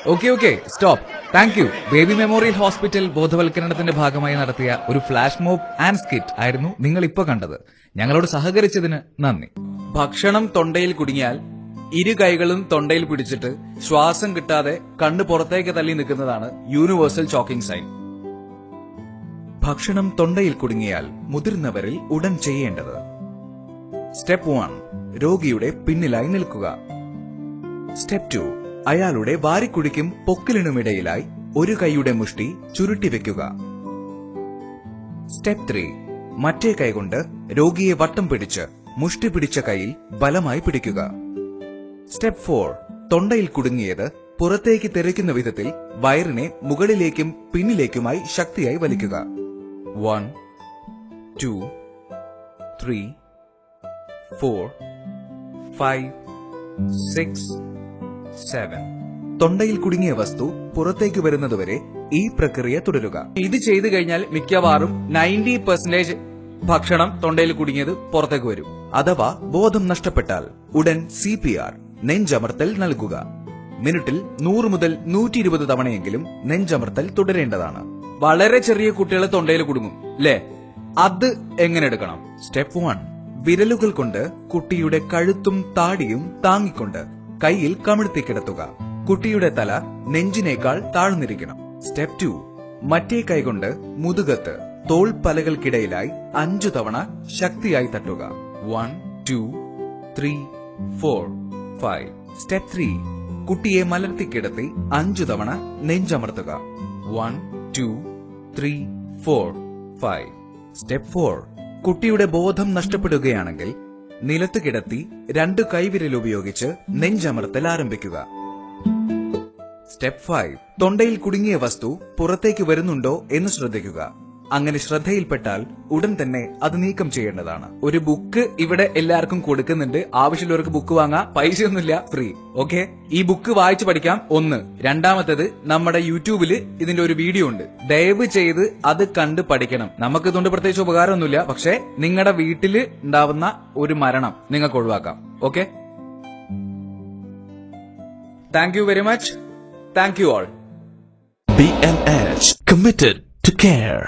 Okay stop. Thank you. Baby memorial hospital ബോധവൽക്കരണത്തിന്റെ ഭാഗമായി നടത്തിയ ഒരു ഫ്ലാഷ് മോബ് ആൻഡ് സ്കിറ്റ് ആയിരുന്നു നിങ്ങൾ ഇപ്പൊ കണ്ടത്. ഞങ്ങളോട് സഹകരിച്ചതിന് നന്ദി. ഭക്ഷണം തൊണ്ടയിൽ കുടുങ്ങിയാൽ ഇരു കൈകളും തൊണ്ടയിൽ പിടിച്ചിട്ട് ശ്വാസം കിട്ടാതെ കണ്ണ് പുറത്തേക്ക് തള്ളി നിൽക്കുന്നതാണ് യൂണിവേഴ്സൽ ചോക്കിംഗ് സൈൻ. ഭക്ഷണം തൊണ്ടയിൽ കുടുങ്ങിയാൽ മുതിർന്നവരിൽ ഉടൻ ചെയ്യേണ്ടത്: സ്റ്റെപ്പ് 1, രോഗിയുടെ പിന്നിലായി നിൽക്കുക. സ്റ്റെപ്പ് 2, അയാളുടെ വാരിക്കുഴിക്കും പൊക്കിലിനുമിടയിലായി ഒരു കൈയുടെ മുഷ്ടി ചുരുട്ടിവെക്കുക. സ്റ്റെപ്പ് 3, മറ്റേ കൈകൊണ്ട് രോഗിയെ വട്ടം പിടിച്ച് മുഷ്ടി പിടിച്ച കൈയിൽ ബലമായി പിടിക്കുക. സ്റ്റെപ്പ് 4, തൊണ്ടയിൽ കുടുങ്ങിയത് പുറത്തേക്ക് തെറിക്കുന്ന വിധത്തിൽ വയറിനെ മുകളിലേക്കും പിന്നിലേക്കുമായി ശക്തിയായി വലിക്കുക. 1, 2, 3, 4, 5, 6, 7. തൊണ്ടയിൽ കുടുങ്ങിയ വസ്തു പുറത്തേക്ക് വരുന്നതുവരെ ഈ പ്രക്രിയ തുടരുക. ഇത് ചെയ്തു കഴിഞ്ഞാൽ മിക്കവാറും 90% ഭക്ഷണം തൊണ്ടയിൽ കുടുങ്ങിയത് പുറത്തേക്ക് വരും. അഥവാ ബോധം നഷ്ടപ്പെട്ടാൽ ഉടൻ CPR നെഞ്ചമർത്തൽ നൽകുക. മിനിറ്റിൽ 100 മുതൽ 120 തവണയെങ്കിലും നെഞ്ചമർത്തൽ തുടരേണ്ടതാണ്. വളരെ ചെറിയ കുട്ടികൾ തൊണ്ടയിൽ കുടുങ്ങും അല്ലേ? അത് എങ്ങനെ എടുക്കണം? സ്റ്റെപ്പ് 1, വിരലുകൾ കൊണ്ട് കുട്ടിയുടെ കഴുത്തും താടിയും താങ്ങിക്കൊണ്ട് കൈയിൽ കമിഴ്ത്തി കിടത്തുക. കുട്ടിയുടെ തല നെഞ്ചിനേക്കാൾ താഴ്ന്നിരിക്കണം. സ്റ്റെപ്പ് 2, മറ്റേ കൈകൊണ്ട് മുതുകത്ത് തോൾപ്പലകൾക്കിടയിലായി 5 തവണ ശക്തിയായി തട്ടുക. 1, 2, 3, 4, 5. സ്റ്റെപ്പ് 3, കുട്ടിയെ മലർത്തിക്കിടത്തി 5 തവണ നെഞ്ചമർത്തുക. 1, 2, 3, 4, 5. സ്റ്റെപ്പ് 4, കുട്ടിയുടെ ബോധം നഷ്ടപ്പെടുകയാണെങ്കിൽ നിലത്ത് കിടത്തി 2 കൈവിരൽ ഉപയോഗിച്ച് നെഞ്ചമർത്തൽ ആരംഭിക്കുക. സ്റ്റെപ്പ് 5, തൊണ്ടയിൽ കുടുങ്ങിയ വസ്തു പുറത്തേക്ക് വരുന്നുണ്ടോ എന്ന് ശ്രദ്ധിക്കുക. അങ്ങനെ ശ്രദ്ധയിൽപ്പെട്ടാൽ ഉടൻ തന്നെ അത് നീക്കം ചെയ്യേണ്ടതാണ്. ഒരു ബുക്ക് ഇവിടെ എല്ലാവർക്കും കൊടുക്കുന്നുണ്ട്. ആവശ്യമുള്ളവർക്ക് ബുക്ക് വാങ്ങാം. പൈസയൊന്നുമില്ല, ഫ്രീ. ഓക്കെ, ഈ ബുക്ക് വായിച്ചു പഠിക്കാം. 1. രണ്ടാമത്തേത്, നമ്മുടെ യൂട്യൂബിൽ ഇതിന്റെ ഒരു വീഡിയോ ഉണ്ട്. ദയവ് ചെയ്ത് അത് കണ്ട് പഠിക്കണം. നമുക്ക് ഇതുകൊണ്ട് പ്രത്യേകിച്ച് ഉപകാരമൊന്നുമില്ല, പക്ഷെ നിങ്ങളുടെ വീട്ടിൽ ഉണ്ടാവുന്ന ഒരു മരണം നിങ്ങൾക്ക് ഒഴിവാക്കാം. Okay, thank you very much. Thank you all. BNH, committed to care.